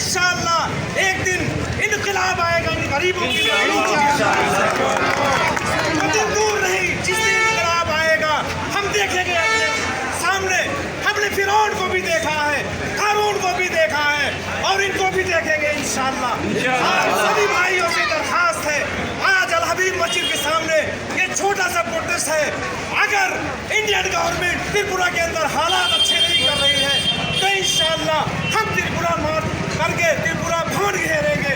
इंशाअल्लाह एक दिन इनकलाब आएगा इन गरीबों की दूर नहीं। जिस दिन इनकलाब आएगा हम देखेंगे अपने सामने। हमने फिरौन को भी देखा है, कारून को भी देखा है और इनको भी देखेंगे इंशाअल्लाह। आप सभी भाइयों से दरखास्त है, आज अल हबीब मस्जिद के सामने ये छोटा सा प्रोटेस्ट है। अगर इंडियन गवर्नमेंट त्रिपुरा के अंदर हालात अच्छे नहीं कर रही है तो इंशाअल्लाह हम त्रिपुरा मार्च करके त्रिपुरा भवन घेरेंगे।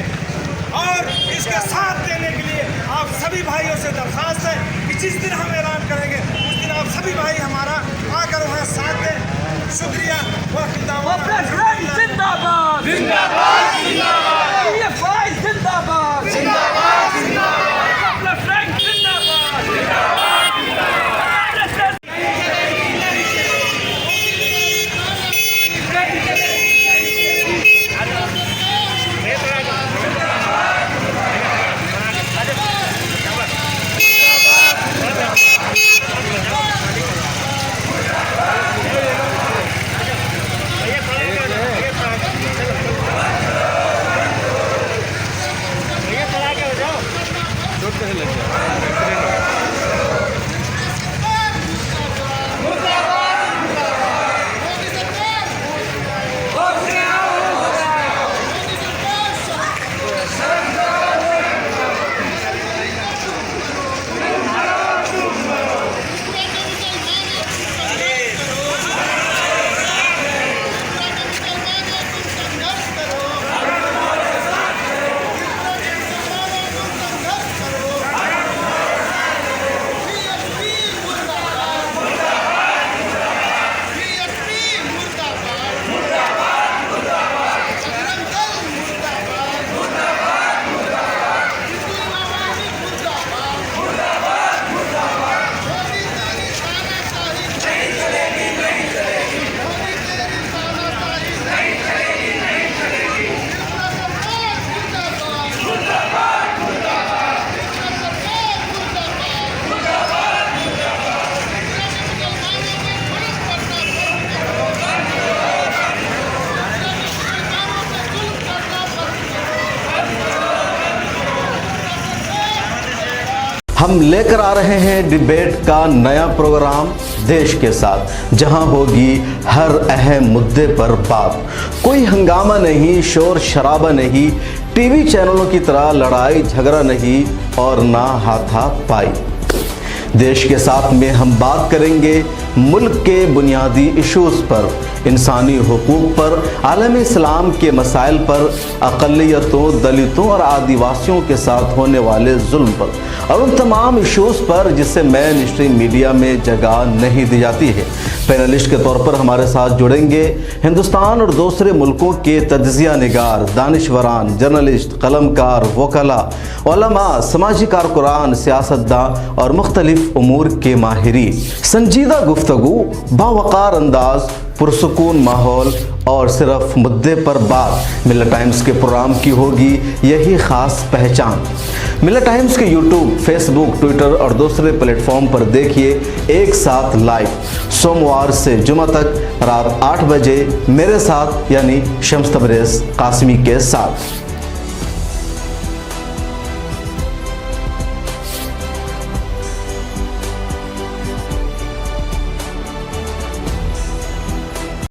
और इसका साथ देने के लिए आप सभी भाइयों से दरखास्त है कि जिस दिन हम ऐलान करेंगे उस दिन आप सभी भाई हमारा आकर वहाँ साथ दें। शुक्रिया। जिंदाबाद जिंदाबाद जिंदाबाद जिंदाबाद जिंदाबाद हम लेकर आ रहे हैं डिबेट का नया प्रोग्राम देश के साथ, जहां होगी हर अहम मुद्दे पर बात। कोई हंगामा नहीं, शोर शराबा नहीं, टीवी चैनलों की तरह लड़ाई झगड़ा नहीं और ना हाथापाई। देश के साथ में हम बात करेंगे मुल्क के बुनियादी इश्यूज़ पर, इंसानी हुकूक पर, आलम इस्लाम के मसाइल पर, अक़लियतों, दलितों और आदिवासियों के साथ होने वाले जुल्म पर और उन तमाम इश्यूज़ पर जिससे मेन स्ट्रीम मीडिया में जगह नहीं दी जाती है। पैनलिस्ट के तौर पर हमारे साथ जुड़ेंगे हिंदुस्तान और दूसरे मुल्कों के तज्ज़िया निगार, दानिशवरान, जर्नलिस्ट, कलमकार, वकला, उलमा, समाजी कारकुरान, सियासतदान और मुख्तलिफ उमूर के माहिरीन। संजीदा गुफ्तगू, बावकार अंदाज, पुरसुकून माहौल और सिर्फ मुद्दे पर बात मिल्लत टाइम्स के प्रोग्राम की होगी यही ख़ास पहचान। मिल्लत टाइम्स के यूट्यूब, फेसबुक, ट्विटर और दूसरे प्लेटफॉर्म पर देखिए एक साथ लाइव, सोमवार से जुमा तक रात 8 बजे मेरे साथ यानी शम्स तबरेज़ कासिमी के साथ।